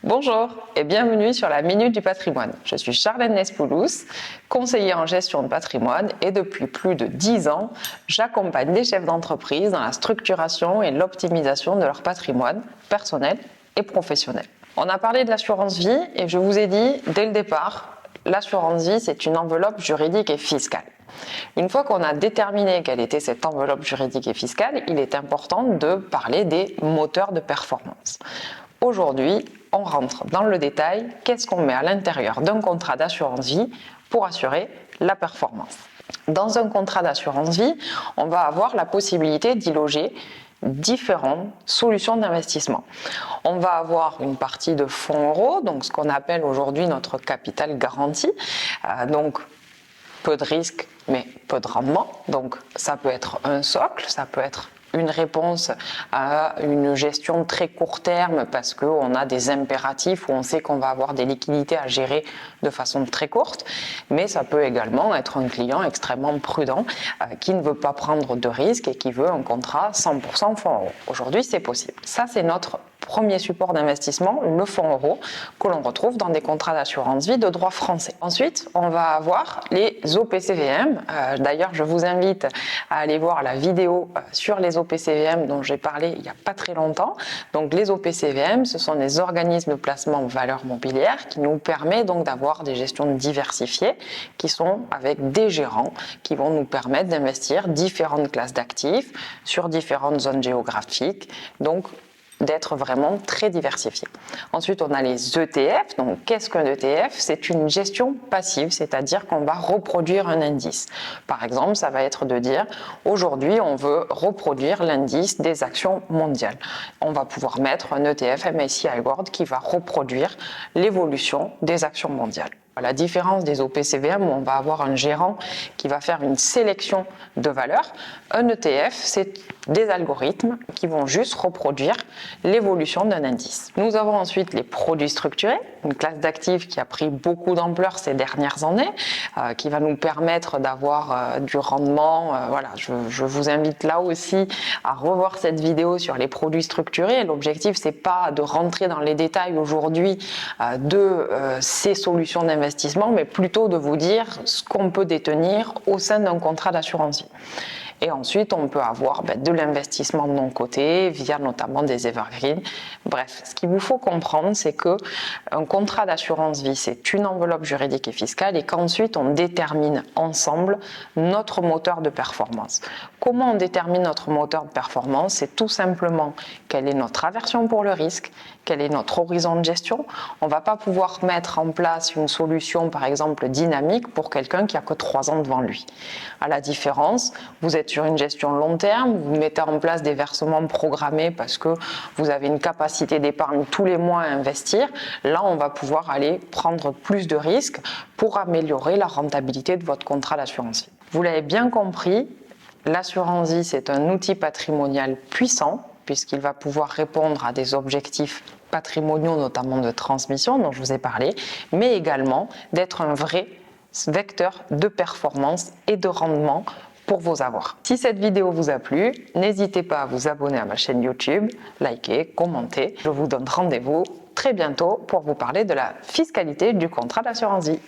Bonjour et bienvenue sur la Minute du Patrimoine. Je suis Charlène Nespoulos, conseillère en gestion de patrimoine et depuis plus de 10 ans, j'accompagne les chefs d'entreprise dans la structuration et l'optimisation de leur patrimoine personnel et professionnel. On a parlé de l'assurance vie et je vous ai dit dès le départ, l'assurance vie c'est une enveloppe juridique et fiscale. Une fois qu'on a déterminé quelle était cette enveloppe juridique et fiscale, il est important de parler des moteurs de performance. Aujourd'hui, on rentre dans le détail, qu'est-ce qu'on met à l'intérieur d'un contrat d'assurance vie pour assurer la performance. Dans un contrat d'assurance vie, on va avoir la possibilité d'y loger différentes solutions d'investissement. On va avoir une partie de fonds euros, donc ce qu'on appelle aujourd'hui notre capital garanti, donc peu de risques mais peu de rendement, donc ça peut être un socle, ça peut être une réponse à une gestion très court terme parce qu'on a des impératifs où on sait qu'on va avoir des liquidités à gérer de façon très courte, mais ça peut également être un client extrêmement prudent qui ne veut pas prendre de risques et qui veut un contrat 100% fonds euros. Aujourd'hui, c'est possible. Ça, c'est notre premier support d'investissement, le fonds euro, que l'on retrouve dans des contrats d'assurance vie de droit français. Ensuite, on va avoir les OPCVM. D'ailleurs, je vous invite à aller voir la vidéo sur les OPCVM dont j'ai parlé il n'y a pas très longtemps. Donc, les OPCVM, ce sont des organismes de placement de valeurs mobilières qui nous permettent donc d'avoir des gestions diversifiées qui sont avec des gérants qui vont nous permettre d'investir différentes classes d'actifs sur différentes zones géographiques. Donc, d'être vraiment très diversifié. Ensuite, on a les ETF. Donc, qu'est-ce qu'un ETF? C'est une gestion passive, c'est-à-dire qu'on va reproduire un indice. Par exemple, ça va être de dire, aujourd'hui, on veut reproduire l'indice des actions mondiales. On va pouvoir mettre un ETF MSCI World qui va reproduire l'évolution des actions mondiales. À la différence des OPCVM où on va avoir un gérant qui va faire une sélection de valeurs, un ETF, c'est des algorithmes qui vont juste reproduire l'évolution d'un indice. Nous avons ensuite les produits structurés, une classe d'actifs qui a pris beaucoup d'ampleur ces dernières années, qui va nous permettre d'avoir du rendement. Voilà, je vous invite là aussi à revoir cette vidéo sur les produits structurés. L'objectif, c'est pas de rentrer dans les détails aujourd'hui de ces solutions d'investissement, mais plutôt de vous dire ce qu'on peut détenir au sein d'un contrat d'assurance vie. Et ensuite, on peut avoir de l'investissement de non coté via notamment des evergreens. Bref, ce qu'il vous faut comprendre, c'est que un contrat d'assurance vie, c'est une enveloppe juridique et fiscale et qu'ensuite, on détermine ensemble notre moteur de performance. Comment on détermine notre moteur de performance? C'est tout simplement quelle est notre aversion pour le risque, quel est notre horizon de gestion. On ne va pas pouvoir mettre en place une solution, par exemple, dynamique pour quelqu'un qui a que 3 ans devant lui. À la différence, vous êtes sur une gestion long terme, vous mettez en place des versements programmés parce que vous avez une capacité d'épargne tous les mois à investir. Là, on va pouvoir aller prendre plus de risques pour améliorer la rentabilité de votre contrat d'assurance vie. Vous l'avez bien compris, l'assurance vie, c'est un outil patrimonial puissant puisqu'il va pouvoir répondre à des objectifs patrimoniaux, notamment de transmission dont je vous ai parlé, mais également d'être un vrai vecteur de performance et de rendement pour vos avoirs. Si cette vidéo vous a plu, n'hésitez pas à vous abonner à ma chaîne YouTube, liker, commenter. Je vous donne rendez-vous très bientôt pour vous parler de la fiscalité du contrat d'assurance vie.